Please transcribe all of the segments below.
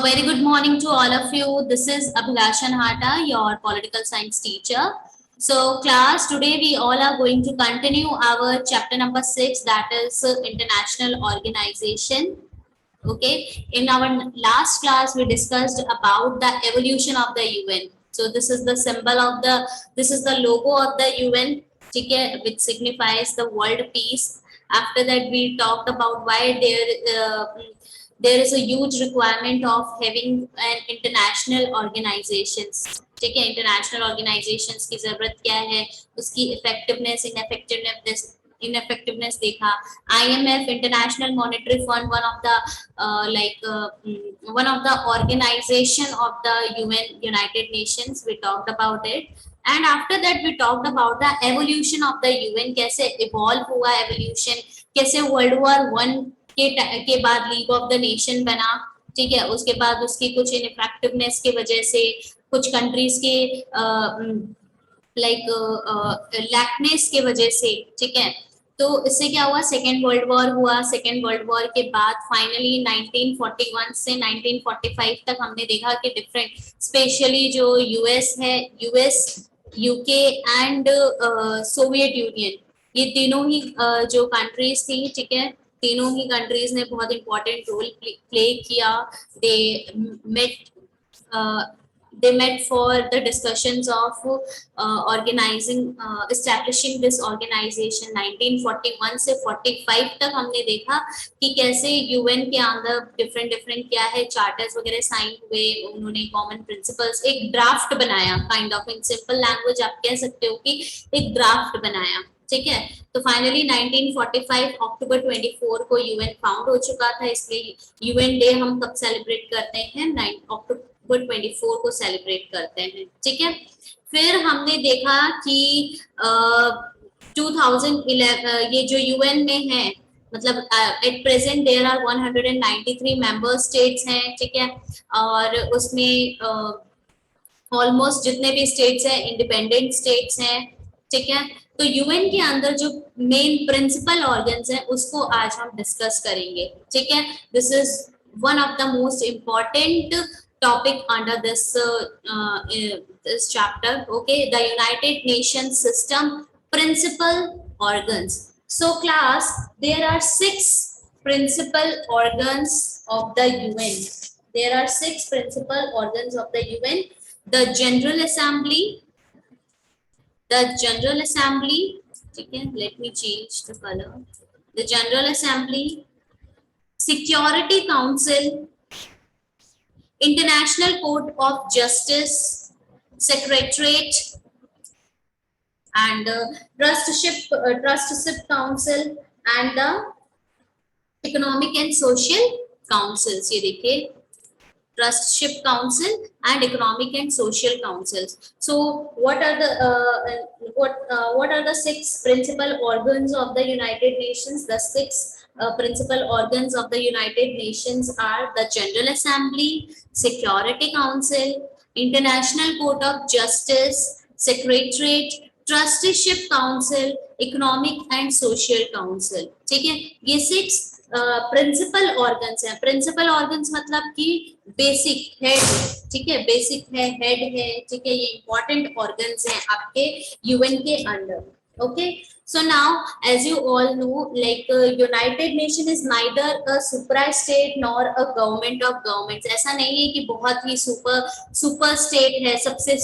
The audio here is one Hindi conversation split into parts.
very good morning to all of you. This is Abhilashan Hata, your political science teacher. So class, today we all are going to continue our chapter number 6, that is international organization. Okay, in our last class we discussed about the evolution of the UN. So this is the symbol of this is the logo of the UN, okay, which signifies the world peace. After that we talked about why there is a huge requirement of having an international organizations. ठीक है, इंटरनेशनल ऑर्गेनाइजेशंस की जरूरत क्या है, उसकी इफेक्टिवनेस इनफेक्टिवनेस देखा. IMF, international monetary fund, one of the organization of the United Nations. We talked about it, and after that we talked about the evolution of the UN. कैसे evolve हुआ evolution, कैसे World War I के बाद लीग ऑफ द नेशन बना. ठीक है, उसके बाद उसकी कुछ इनफेक्टिवनेस के वजह से कुछ कंट्रीज के लैकनेस के वजह से. ठीक है, तो इससे क्या हुआ, सेकेंड वर्ल्ड वॉर हुआ. सेकेंड वर्ल्ड वॉर के बाद फाइनली 1941 से 1945 तक हमने देखा कि डिफरेंट, स्पेशली जो यूएस है, यूके एंड सोवियत यूनियन, ये तीनों ही जो कंट्रीज थी, ठीक है, तीनों ही कंट्रीज ने बहुत इंपॉर्टेंट रोल प्ले किया. They met for the discussions of establishing this organization. 1941 से 45 तक हमने देखा कि कैसे यूएन के अंदर डिफरेंट क्या है, चार्टर्स वगैरह साइन हुए, उन्होंने कॉमन प्रिंसिपल्स, एक ड्राफ्ट बनाया, kind of in simple language आप कह सकते हो कि एक ड्राफ्ट बनाया. ठीक है, तो फाइनली 1945 अक्टूबर 24 को यूएन फाउंड हो चुका था. इसलिए यूएन डे हम कब सेलिब्रेट करते हैं, 9 अक्टूबर 24 को सेलिब्रेट करते हैं. ठीक है, फिर हमने देखा कि 2011 ये जो यूएन में है, मतलब at present there are 193 member states हैं. ठीक है, और उसमें ऑलमोस्ट जितने भी स्टेट्स हैं इंडिपेंडेंट स्टेट्स हैं. ठीक है, तो यूएन के अंदर जो मेन प्रिंसिपल ऑर्गन्स हैं उसको आज हम डिस्कस करेंगे. ठीक है, this is one of the most important topic under this chapter. Okay, the United Nations system principal organs. So class, there are 6 principal organs of the UN. There are 6 principal organs of the UN. The General Assembly. Okay, let me change the color. The General Assembly, Security Council, International Court of Justice, Secretariat, and Trustship Council, and the Economic and Social Councils. ये देखिए, Trustship Council and Economic and Social Councils. So what are the 6 principal organs of the United Nations? The 6 principal organs of the United Nations are the General Assembly, Security Council, International Court of Justice, Secretariat, Trustship Council, Economic and Social Council. ठीक है, ये 6 प्रिंसिपल ऑर्गन्स हैं. प्रिंसिपल ऑर्गन्स मतलब कि बेसिक हेड. ठीक है, बेसिक है, हेड है. ठीक है, ये इंपॉर्टेंट ऑर्गन्स हैं आपके यूएन के under. Okay, so now as you all know, like United Nation is neither a supra state nor a government of governments. ऐसा नहीं है कि बहुत ही सुपर स्टेट है, सबसे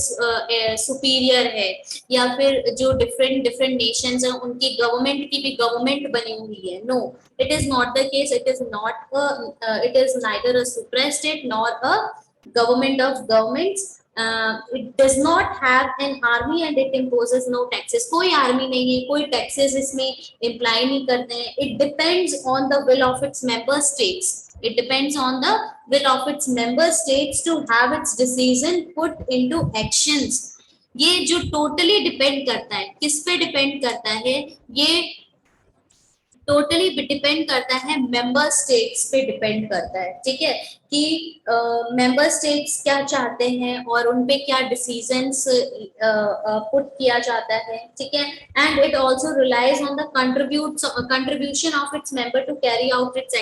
सुपीरियर है, या फिर जो डिफरेंट नेशंस हैं उनकी गवर्नमेंट की भी गवर्नमेंट बनी हुई है. No, it is not the case. It is neither a supra state nor a government of governments. It does not have an army and it imposes no taxes. कोई आर्मी नहीं है, कोई टैक्सेस इसमें इम्प्लाई नहीं करते हैं. It depends on the will of its member states. It depends on the will of its member states to have its decision put into actions. ये जो टोटली डिपेंड करता है, किस पे डिपेंड करता है, ये टोटली डिपेंड करता है मेंबर स्टेट्स पे डिपेंड करता है. ठीक है, कि मेंबर स्टेट्स क्या चाहते हैं और उन पे क्या डिसीजंस पुट किया जाता है. ठीक है, and it also relies on the contribution of its member to carry out its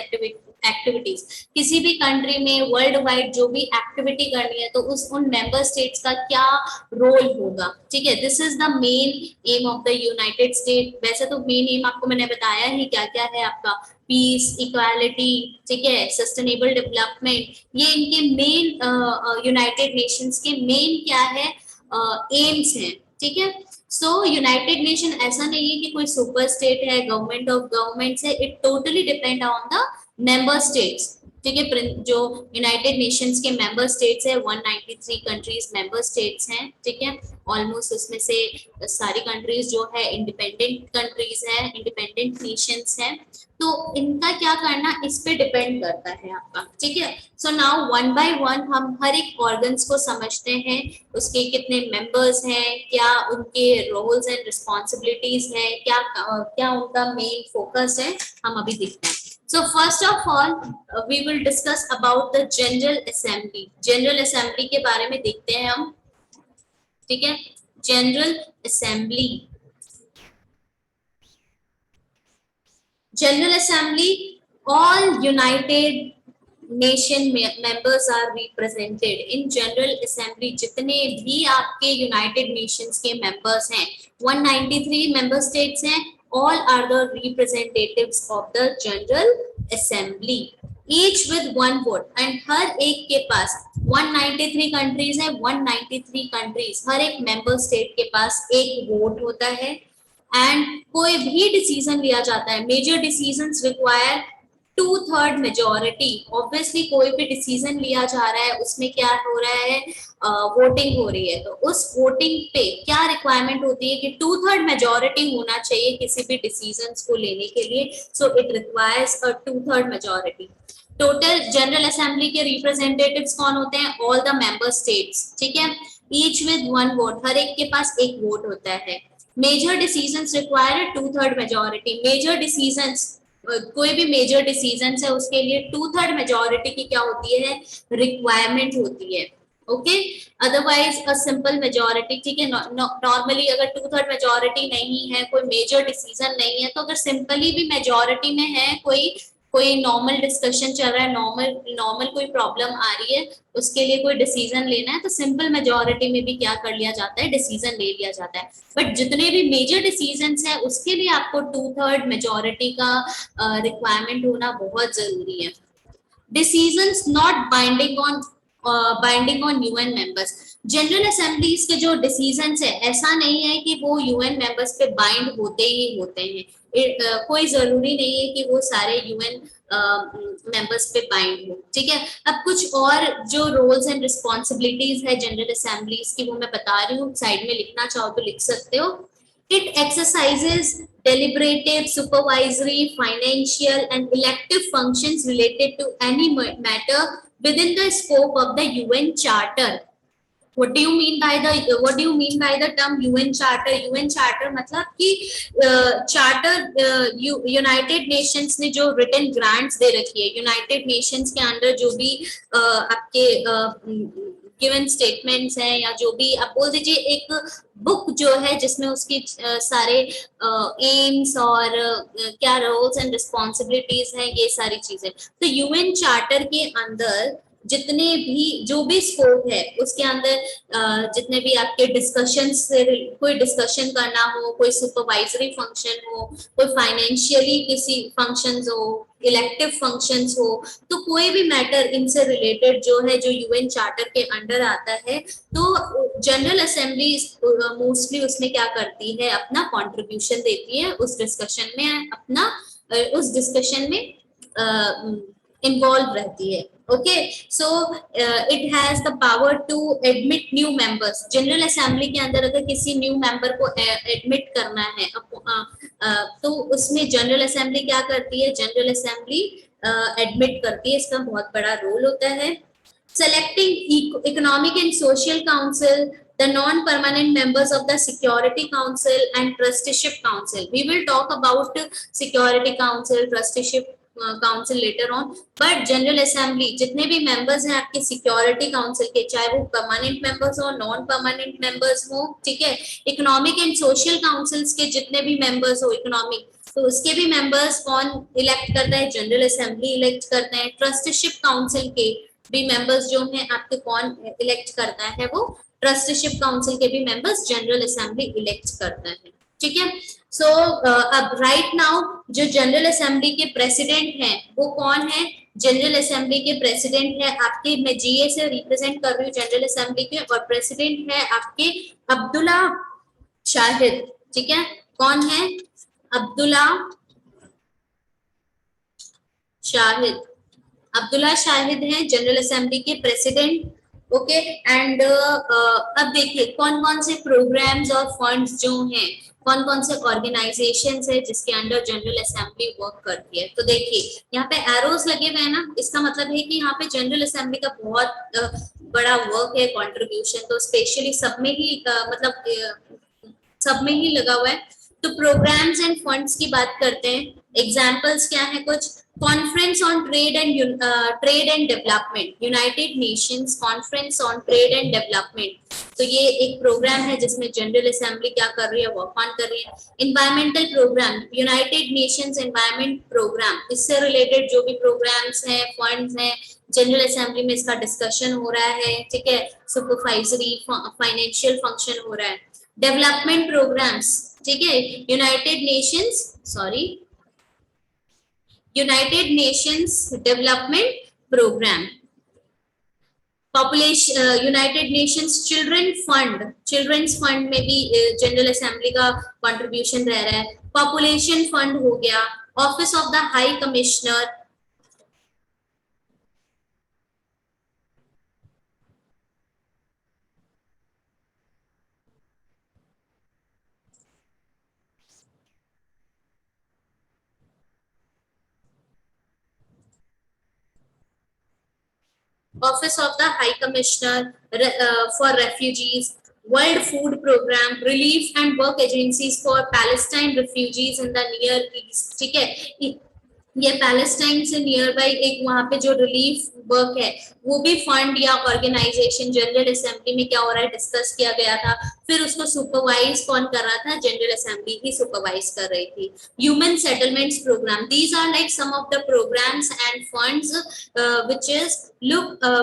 activities, किसी भी कंट्री में वर्ल्ड वाइड जो भी एक्टिविटी करनी है तो उस उन मेंबर स्टेट्स का क्या रोल होगा, ठीक है। This is the main M of the United state. वैसे तो मेन एम आपको मैंने बताया ही क्या क्या है, आपका पीस, इक्वालिटी, ठीक है, सस्टेनेबल डेवलपमेंट, ये इनके मेन यूनाइटेड नेशंस के मेन क्या है एम्स हैं, ठीक है। सो यूनाइटेड नेशन ऐसा नहीं है कि कोई सुपर स्टेट है, गवर्नमेंट ऑफ गवर्नमेंट्स है, it totally depend on the member states, ठीक है। जो यूनाइटेड नेशंस के मेंबर स्टेट्स है 193 कंट्रीज मेंबर स्टेट्स हैं, ठीक है। ऑलमोस्ट उसमें से सारी कंट्रीज जो है इंडिपेंडेंट कंट्रीज है, इंडिपेंडेंट नेशंस हैं। तो इनका क्या करना इस पे डिपेंड करता है आपका, ठीक है। So now one by one हम हर एक ऑर्गन्स को समझते हैं, उसके कितने मेंबर्स हैं, क्या उनके रोल्स एंड रिस्पॉन्सिबिलिटीज हैं, क्या क्या उनका मेन फोकस है, हम अभी देखते हैं। So first of all, we will discuss about the General Assembly. General Assembly के बारे में देखते हैं हम, ठीक है। General Assembly. General Assembly, all United Nation members are represented in General Assembly. जितने भी आपके United Nations के members हैं, 193 member states हैं, all are the representatives of the General Assembly, each with one vote, and हर एक के पास 193 कंट्रीज है, 193 कंट्रीज हर एक मेंबर स्टेट के पास एक वोट होता है, एंड कोई भी डिसीजन लिया जाता है, major decisions require 2/3 majority. Obviously कोई भी डिसीजन लिया जा रहा है उसमें क्या हो रहा है, वोटिंग हो रही है, तो उस वोटिंग पे क्या रिक्वायरमेंट होती है कि 2/3 मेजोरिटी होना चाहिए किसी भी डिसीजंस को लेने के लिए। So it requires a 2/3 majority. Total general assembly के रिप्रेजेंटेटिव्स कौन होते हैं, ऑल द मेंबर स्टेट्स, ठीक है, ईच विद वन वोट, हर एक के पास एक वोट होता है। Major decisions require 2/3 majority. Major decisions, कोई भी मेजर डिसीजंस है उसके लिए 2/3 मेजोरिटी की क्या होती है, रिक्वायरमेंट होती है, okay. Otherwise a simple majority, ठीक है। नॉर्मली अगर 2/3 मेजोरिटी नहीं है, कोई मेजर डिसीजन नहीं है, तो अगर सिंपली भी मेजोरिटी में है, कोई नॉर्मल डिस्कशन चल रहा है, नॉर्मल कोई प्रॉब्लम आ रही है, उसके लिए कोई डिसीजन लेना है, तो सिंपल मेजोरिटी में भी क्या कर लिया जाता है, डिसीजन ले लिया जाता है। बट जितने भी मेजर डिसीजंस है उसके लिए आपको 2/3 मेजोरिटी का रिक्वायरमेंट होना बहुत जरूरी है। Decisions not binding on UN members. General assemblies के जो डिसीजंस है ऐसा नहीं है कि वो यूएन मेंबर्स पे बाइंड होते ही होते हैं, कोई जरूरी नहीं है कि वो सारे यूएन मेंबर्स पे बाइंड हो, ठीक है। अब कुछ और जो रोल्स एंड रिस्पॉन्सिबिलिटीज है जनरल असेंबलीज की वो मैं बता रही हूँ, साइड में लिखना चाहो तो लिख सकते हो। It exercises deliberative, supervisory, financial, and elective functions related to any matter within the scope of the UN Charter. What do you mean by the term UN Charter? UN Charter मतलब कि चार्टर यूनाइटेड नेशंस ने जो रिटन ग्रांट्स दे रखी है, यूनाइटेड नेशंस के अंडर जो भी आपके गिवन स्टेटमेंट्स हैं, या जो भी आप बोल दीजिए एक बुक जो है जिसमें उसकी सारे एम्स और क्या रोल्स एंड रिस्पॉन्सिबिलिटीज हैं, ये सारी चीजें। तो यूएन चार्टर के अंदर जितने भी जो भी स्कोप है उसके अंदर जितने भी आपके डिस्कशन से कोई डिस्कशन करना हो, कोई सुपरवाइजरी फंक्शन हो, कोई फाइनेंशियली किसी फंक्शंस हो, इलेक्टिव फंक्शंस हो, तो कोई भी मैटर इनसे रिलेटेड जो है जो यूएन चार्टर के अंडर आता है, तो जनरल असेंबली मोस्टली उसमें क्या करती है, अपना कंट्रीब्यूशन देती है उस डिस्कशन में, अपना उस डिस्कशन में इन्वॉल्व रहती है। Okay, so it has the power to admit new members. General assembly के अंदर अगर किसी न्यू मेंबर को एडमिट करना है तो उसमें जनरल असेंबली क्या करती है, जनरल असेंबली एडमिट करती है, इसका बहुत बड़ा रोल होता है। Selecting economic and social council, the non-permanent members of the Security Council and Trusteeship Council. We will talk about Security Council, Trusteeship council later on, but general assembly जितने भी मेंबर्स हैं आपके सिक्योरिटी काउंसिल के, चाहे वो परमानेंट मेंबर्स हो, नॉन परमानेंट मेंबर्स हो, ठीक है, इकोनॉमिक एंड सोशल काउंसिल्स के जितने भी मेंबर्स हो इकोनॉमिक, तो उसके भी मेंबर्स कौन इलेक्ट करता है, जनरल असेंबली इलेक्ट करते हैं। ट्रस्टीशिप काउंसिल के भी मेंबर्स जो हैं आपके कौन इलेक्ट करता है, वो ट्रस्टीशिप काउंसिल के भी मेंबर्स जनरल असेंबली इलेक्ट करता है, ठीक है। सो अब राइट नाउ जो जनरल असेंबली के प्रेसिडेंट हैं वो कौन है, जनरल असेंबली के प्रेसिडेंट है आपके, मैं जीए से रिप्रेजेंट कर रही हूँ जनरल असेंबली के, और प्रेसिडेंट है आपके अब्दुल्ला शाहिद, ठीक है, कौन है, अब्दुल्ला शाहिद, अब्दुल्ला शाहिद हैं जनरल असेंबली के प्रेसिडेंट, ओके। एंड अब देखिए कौन कौन से प्रोग्राम्स और फंड्स जो हैं, कौन कौन से ऑर्गेनाइजेशंस है जिसके अंडर जनरल असेंबली वर्क करती है। तो देखिए यहाँ पे एरोस लगे हुए हैं ना, इसका मतलब है कि यहाँ पे जनरल असेंबली का बहुत बड़ा वर्क है, कंट्रीब्यूशन, तो स्पेशली सब में ही सब में ही लगा हुआ है। तो प्रोग्राम्स एंड फंड्स की बात करते हैं, एग्जांपल्स क्या है कुछ, conference on trade and development, United Nations conference on trade and development, तो ये एक प्रोग्राम है जिसमें जनरल असेंबली क्या कर रही है, वर्क ऑन कर रही है। Environmental programme, United Nations environment programme, इससे रिलेटेड जो भी प्रोग्राम्स हैं, फंड्स हैं, जनरल असेंबली में इसका डिस्कशन हो रहा है, ठीक है, सुपरवाइजरी फाइनेंशियल फंक्शन हो रहा है। डेवलपमेंट प्रोग्राम्स, ठीक है, United Nations development programme, population United Nations children's fund में भी जनरल असेंबली का कंट्रीब्यूशन रह रहा है। पॉपुलेशन फंड हो गया, office of the high commissioner, Office of the High Commissioner for Refugees, World Food Program, Relief and Work Agencies for Palestine refugees in the Near East, ठीक है, ये पैलेस्टाइन से नियर बाई एक वहां पे जो रिलीफ वर्क है वो भी फंड या ऑर्गेनाइजेशन जनरल असेंबली में क्या हो रहा है डिस्कस किया गया था, फिर उसको सुपरवाइज कौन कर रहा था, जनरल असेंबली ही सुपरवाइज कर रही थी। Human settlements programme, these are like some of the programmes and funds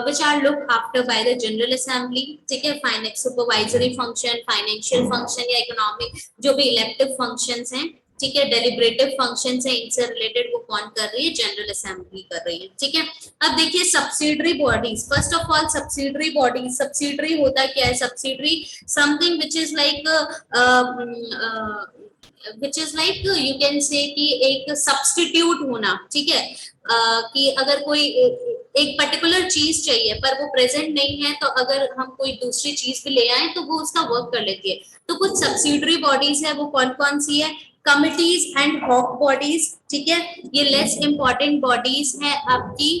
which are looked after by the general assembly, ठीक है, finance supervisory function, financial function या इकोनॉमिक जो भी इलेक्टिव फंक्शंस हैं, ठीक है, डेलिब्रेटिव फंक्शन से इनसे रिलेटेड वो कौन कर रही है, जनरल असेंबली कर रही है, ठीक है। अब देखिए subsidiary bodies, first of all subsidiary bodies, subsidiary होता क्या है, subsidiary something which is like you can say कि एक सब्स्टिट्यूट होना, ठीक है, कि अगर कोई एक पर्टिकुलर चीज चाहिए पर वो प्रेजेंट नहीं है, तो अगर हम कोई दूसरी चीज भी ले आए तो वो उसका वर्क कर लेती है। तो कुछ सब्सिडरी बॉडीज है, वो कौन कौन सी है, कमिटीज एंड हॉक बॉडीज, ठीक है, ये लेस इंपॉर्टेंट बॉडीज है आपकी,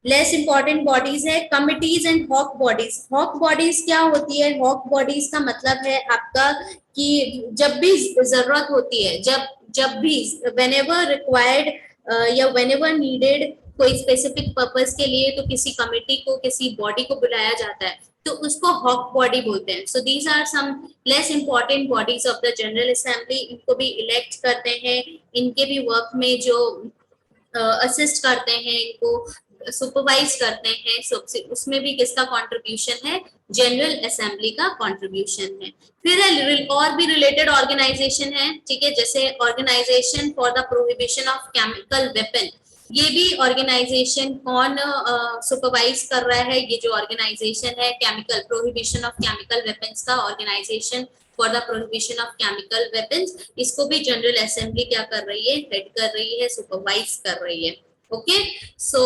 लेस इंपॉर्टेंट बॉडीज है committees ad hoc bodies. Hoc bodies क्या होती है, हॉक बॉडीज का मतलब है आपका कि जब भी जरूरत होती है, जब भी व्हेनेवर रिक्वायर्ड या व्हेनेवर नीडेड कोई स्पेसिफिक पर्पस के लिए, तो किसी कमिटी को, किसी बॉडी को बुलाया जाता है, तो उसको हॉक बॉडी बोलते हैं। So these are some less important bodies of the general assembly, इनको भी इलेक्ट करते हैं, इनके भी वर्क में जो असिस्ट करते हैं, इनको सुपरवाइज करते हैं, उसमें भी किसका कंट्रीब्यूशन है, जनरल असेंबली का कंट्रीब्यूशन है। फिर है और भी रिलेटेड ऑर्गेनाइजेशन है, ठीक है, जैसे organisation for the prohibition of chemical weapon, ये भी ऑर्गेनाइजेशन कौन सुपरवाइज कर रहा है, ये जो ऑर्गेनाइजेशन है chemical prohibition of chemical weapons का organisation for the prohibition of chemical weapons, इसको भी जनरल असेंबली क्या कर रही है, हेड कर रही है, सुपरवाइज कर रही है। Okay, so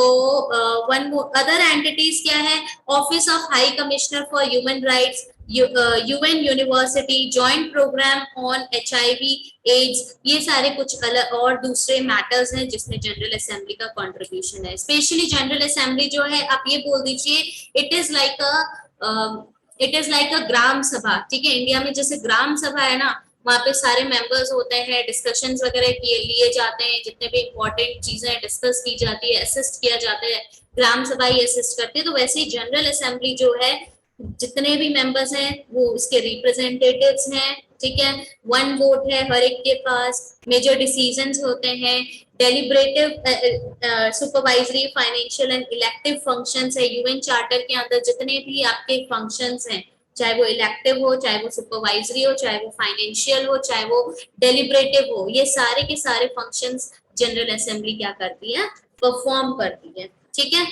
one more other entities क्या है, office of high commissioner for human rights, UN university, joint programme on HIV AIDS, ये सारे कुछ अलग और दूसरे मैटर्स हैं जिसमें जनरल असेंबली का कंट्रीब्यूशन है। स्पेशली जनरल असेंबली जो है, आप ये बोल दीजिए it is like a gram sabha, ठीक है, इंडिया में जैसे ग्राम सभा है ना, वहाँ पे सारे मेंबर्स होते हैं, डिस्कशंस वगैरह लिए जाते हैं, जितने भी इंपॉर्टेंट चीजें डिस्कस की जाती है, असिस्ट किया जाता है, ग्राम सभा ही असिस्ट करती है। तो वैसे ही जनरल असेंबली जो है, जितने भी मेंबर्स हैं वो इसके रिप्रेजेंटेटिव्स हैं, ठीक है। वन वोट है हर एक के पास, मेजर डिसीजंस होते हैं, deliberative, supervisory, financial and elective functions है। यूएन चार्टर के अंदर जितने भी आपके फंक्शंस हैं, चाहे वो इलेक्टिव हो, चाहे वो सुपरवाइजरी हो, चाहे वो फाइनेंशियल हो, चाहे वो डेलिब्रेटिव हो, ये सारे के सारे फंक्शंस जनरल असेंबली क्या करती है, परफॉर्म करती है, ठीक है।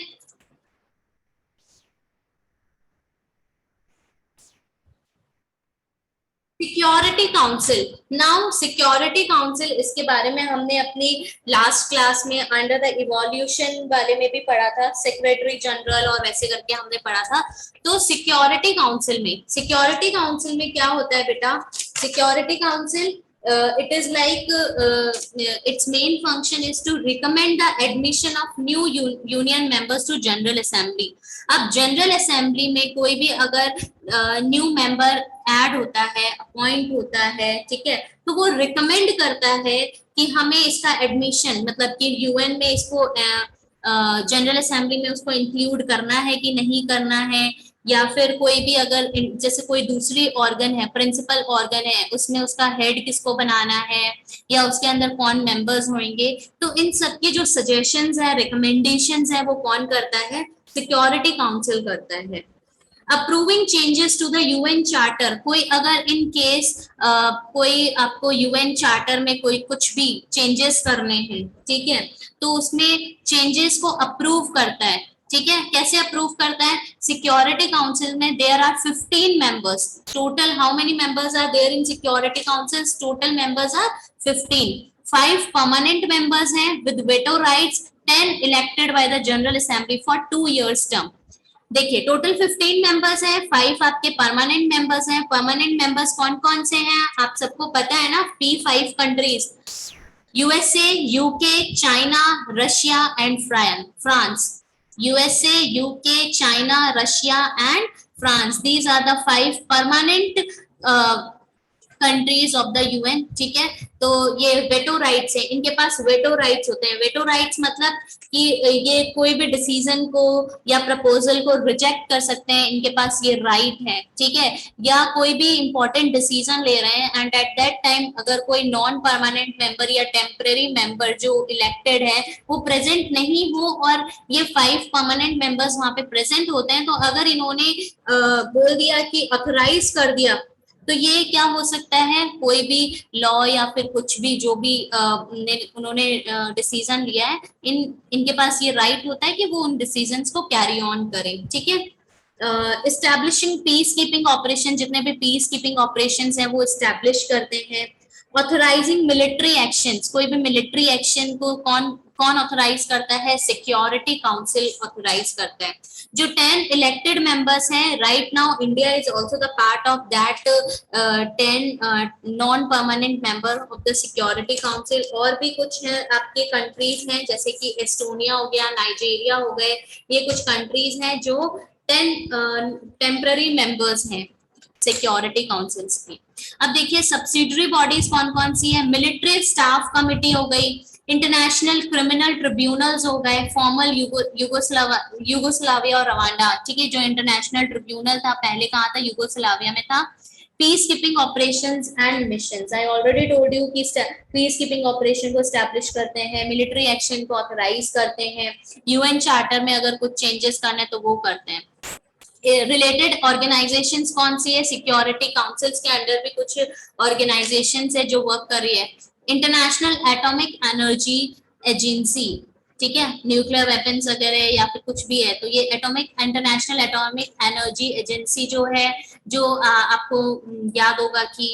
Security council, now security council, इसके बारे में हमने अपनी लास्ट क्लास में अंडर द इवोल्यूशन वाले में भी पढ़ा था, सेक्रेटरी जनरल और वैसे करके हमने पढ़ा था। तो सिक्योरिटी काउंसिल में क्या होता है बेटा, security council it is like its main function is to recommend the admission of new union members to general assembly। अब जनरल असेंबली में कोई भी अगर न्यू मेंबर ऐड होता है, अपॉइंट होता है, ठीक है, तो वो रिकमेंड करता है कि हमें इसका एडमिशन, मतलब कि यूएन में इसको जनरल असेंबली में उसको इंक्लूड करना है कि नहीं करना है, या फिर कोई भी अगर जैसे कोई दूसरी ऑर्गन है, प्रिंसिपल ऑर्गन है, उसमें उसका हेड किसको बनाना है, या उसके अंदर कौन मेंबर्स होंगे, तो इन सब के जो सजेशंस है, रिकमेंडेशंस है, वो कौन करता है, सिक्योरिटी काउंसिल करता है। Approving changes to the UN charter, कोई अगर इन केस कोई आपको यूएन चार्टर में कोई कुछ भी चेंजेस करने हैं, ठीक है, तो उसमें चेंजेस को अप्रूव करता है, ठीक है। कैसे अप्रूव करता है, सिक्योरिटी काउंसिल में there are 15 members total. How many members are there in security council, total members are 15। 5 permanent members हैं with veto rights, 10 elected by the general assembly for 2 years term. देखिए टोटल 15 मेंबर्स हैं, 5 आपके परमानेंट मेंबर्स हैं। परमानेंट मेंबर्स कौन कौन से हैं, आप सबको पता है ना, P5 countries, USA, UK, China, Russia and France. USA, UK, China, Russia and France, these are the 5 permanent countries of the UN, ठीक है। तो ये वेटो राइट्स है, इनके पास वेटो राइट्स होते हैं। वेटो राइट्स मतलब कि ये कोई भी डिसीजन को या प्रपोजल को रिजेक्ट कर सकते हैं, इनके पास ये राइट है, ठीक है। या कोई भी इंपॉर्टेंट डिसीजन ले रहे हैं एंड एट दैट टाइम अगर कोई नॉन परमानेंट मेंबर या टेम्पररी मेंबर जो इलेक्टेड है वो प्रेजेंट नहीं हो, और ये 5 परमानेंट मेंबर्स वहां पे प्रेजेंट होते हैं, तो अगर इन्होंने बोल दिया कि ऑथराइज कर दिया, तो ये क्या हो सकता है, कोई भी लॉ या फिर कुछ भी जो भी उन्होंने डिसीजन लिया है, इनके पास ये राइट होता है कि वो उन डिसीजंस को कैरी ऑन करें, ठीक है। एस्टैब्लिशिंग पीस कीपिंग ऑपरेशन, जितने भी पीस कीपिंग ऑपरेशन हैं वो एस्टैब्लिश करते हैं। ऑथराइजिंग मिलिट्री एक्शंस, कोई भी मिलिट्री एक्शन को कौन कौन ऑथराइज करता है, सिक्योरिटी काउंसिल ऑथराइज करता है। जो 10 इलेक्टेड मेंबर्स हैं, right now India is also the part of that 10 non permanent member of the security council. और भी कुछ है आपके कंट्रीज हैं, जैसे कि एस्टोनिया हो गया, नाइजीरिया हो गए, ये कुछ कंट्रीज हैं जो 10 टेम्पररी मेंबर्स हैं सिक्योरिटी काउंसिल्स की। अब देखिए सब्सिडरी बॉडीज कौन कौन सी है, मिलिट्री स्टाफ कमिटी हो गई, इंटरनेशनल क्रिमिनल ट्रिब्यूनल्स हो गए, फॉर्मल यूगोस्लाविया और रवांडा, ठीक है। जो इंटरनेशनल ट्रिब्यूनल था पहले कहाँ था, यूगोस्लाविया में था। Peace keeping operations and missions, I already told you कि पीस कीपिंग ऑपरेशन को स्टैब्लिश करते हैं, मिलिट्री एक्शन को ऑथराइज करते हैं, यूएन चार्टर में अगर कुछ चेंजेस करने तो वो करते हैं। रिलेटेड ऑर्गेनाइजेशंस कौन सी है, सिक्योरिटी काउंसिल्स के अंडर भी कुछ ऑर्गेनाइजेशंस है जो वर्क कर रही है। इंटरनेशनल एटॉमिक एनर्जी एजेंसी, ठीक है, न्यूक्लियर वेपन्स वगैरह या फिर कुछ भी है, तो ये इंटरनेशनल एटॉमिक एनर्जी एजेंसी जो है, जो आपको याद होगा कि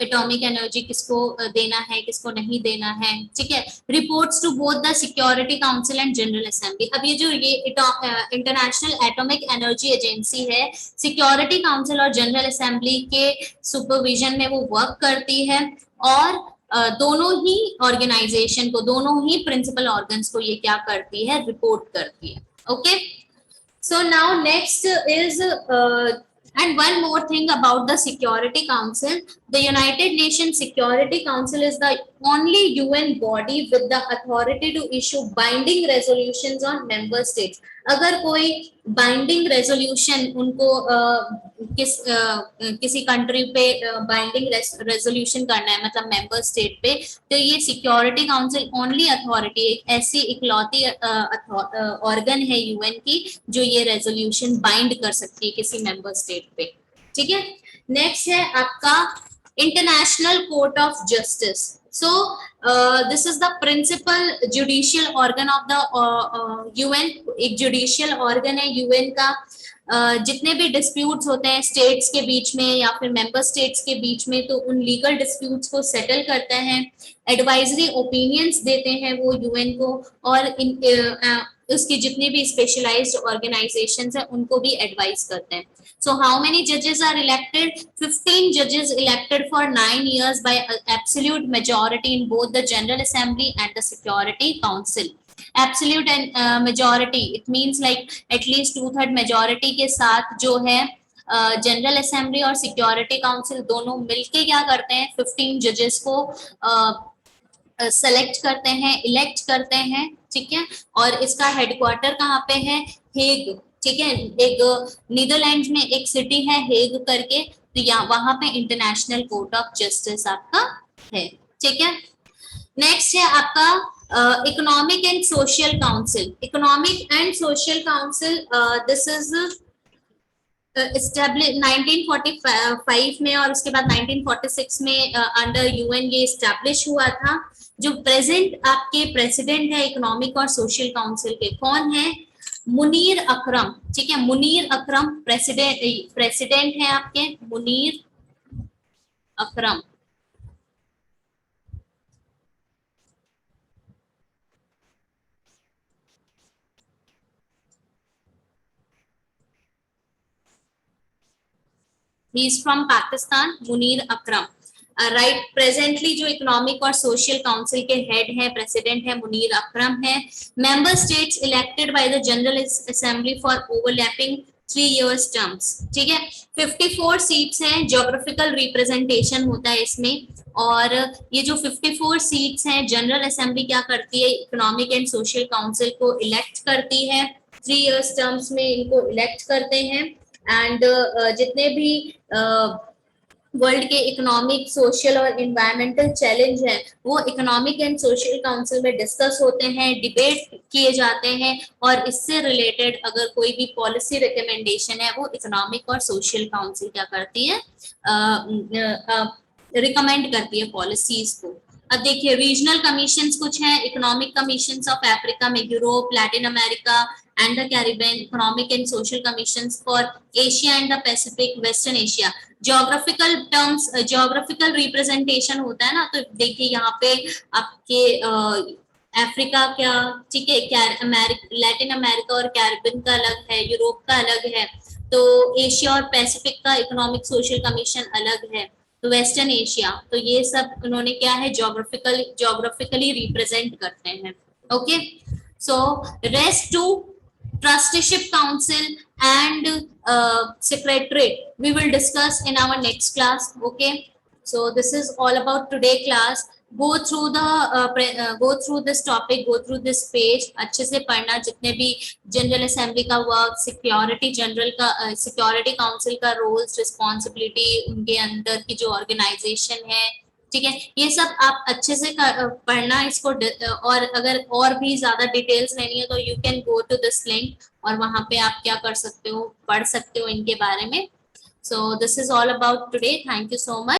एटॉमिक एनर्जी किसको देना है, किसको नहीं देना है, ठीक है। Reports to both the security council and general assembly. अब ये जो ये इंटरनेशनल एटॉमिक एनर्जी एजेंसी है, सिक्योरिटी काउंसिल और जनरल असेंबली के सुपरविजन में वो वर्क करती है, और दोनों ही ऑर्गेनाइजेशन को, दोनों ही प्रिंसिपल ऑर्गन्स को ये क्या करती है, रिपोर्ट करती है। Okay, so now next is And one more thing about the Security Council, the United Nations Security Council is the only UN body with the authority to issue binding resolutions on member states. अगर कोई बाइंडिंग रेजोल्यूशन उनको किसी कंट्री पे बाइंडिंग रेजोल्यूशन करना है, मतलब मेंबर स्टेट पे, तो ये सिक्योरिटी काउंसिल ओनली अथॉरिटी, एक ऐसी इकलौती ऑर्गन है यूएन की जो ये रेजोल्यूशन बाइंड कर सकती है किसी मेंबर स्टेट पे। ठीक है, नेक्स्ट है आपका international court of justice. So this is the principal judicial organ of the UN, एक judicial organ है UN का। जितने भी डिस्प्यूट्स होते हैं स्टेट्स के बीच में या फिर मेंबर स्टेट्स के बीच में, तो उन लीगल डिस्प्यूट्स को सेटल करते हैं, एडवाइजरी ओपिनियंस देते हैं वो यूएन को, और उसकी जितनी भी स्पेशलाइज्ड ऑर्गेनाइजेशंस हैं उनको भी एडवाइस करते हैं। So how many judges are elected? 15 judges elected for 9 years by absolute majority in both the General Assembly and the Security Council. Absolute and majority, it means like at least 2/3 majority के साथ जो है जनरल असेंबली और सिक्योरिटी काउंसिल दोनों मिलके क्या करते हैं, 15 जजेस को सेलेक्ट करते हैं, इलेक्ट करते हैं। ठीक है, और इसका हेडक्वार्टर कहाँ पे है? हेग। ठीक है, एक नीदरलैंड्स में एक सिटी है हेग करके, तो यहाँ वहां पे इंटरनेशनल कोर्ट ऑफ जस्टिस आपका है। ठीक है, नेक्स्ट है आपका economic and social council. Economic and social council this is establish 1945 में और उसके बाद 1946 में अंडर यूएन ये एस्टैब्लिश हुआ था। जो प्रेजेंट आपके प्रेसिडेंट है इकोनॉमिक और सोशल काउंसिल के, कौन है? मुनीर अकरम। ठीक है, मुनीर अकरम प्रेसिडेंट है आपके, Munir Akram. He is from Pakistan, Munir Akram. Right, presently जो इकोनॉमिक और सोशल काउंसिल के हेड है, प्रेसिडेंट है, मुनीर अकरम है। Member states elected by the general assembly for overlapping 3 years terms. ठीक है, 54 सीट्स हैं, ज्योग्राफिकल रिप्रेजेंटेशन होता है इसमें। और ये जो 54 सीट्स हैं, जनरल असेंबली क्या करती है, इकोनॉमिक एंड सोशल काउंसिल को इलेक्ट करती है, 3 years टर्म्स में इनको इलेक्ट करते हैं। एंड जितने भी वर्ल्ड के इकोनॉमिक, सोशल और इन्वायरमेंटल चैलेंज है वो इकोनॉमिक एंड सोशल काउंसिल में डिस्कस होते हैं, डिबेट किए जाते हैं, और इससे रिलेटेड अगर कोई भी पॉलिसी रिकमेंडेशन है वो इकोनॉमिक और सोशल काउंसिल क्या करती है, रिकमेंड करती है पॉलिसीज को। अब देखिए रीजनल कमीशंस कुछ हैं, इकोनॉमिक कमीशंस ऑफ अफ्रीका में, Europe, Latin America and the Caribbean, economic and social commissions for Asia and the Pacific, Western Asia। geographical terms, geographical representation होता है ना, तो देखिए यहाँ पे आपके अफ्रीका क्या, ठीक है, लैटिन अमेरिका और कैरिबियन का अलग है, यूरोप का अलग है, तो एशिया और पैसिफिक का इकोनॉमिक सोशल कमीशन अलग है, तो वेस्टर्न एशिया, तो ये सब उन्होंने क्या है, जोग्राफिकली रिप्रेजेंट करते हैं। Okay, so rest to trusteeship council and secretariat we will discuss in our next class। okay, so this is all about today class। go through this topic, go through this page, अच्छे से पढ़ना, जितने भी जनरल असेंबली का वर्क, सिक्योरिटी जनरल का, सिक्योरिटी काउंसिल का रोल्स, रिस्पॉन्सिबिलिटी, उनके अंदर की जो ऑर्गेनाइजेशन है, ठीक है, ये सब आप अच्छे से पढ़ना इसको। और अगर और भी ज्यादा डिटेल्स लेनी है तो you can go to this link, और वहां पे आप क्या कर सकते हो, पढ़ सकते हो इनके बारे में। So this is all about today, thank you so much.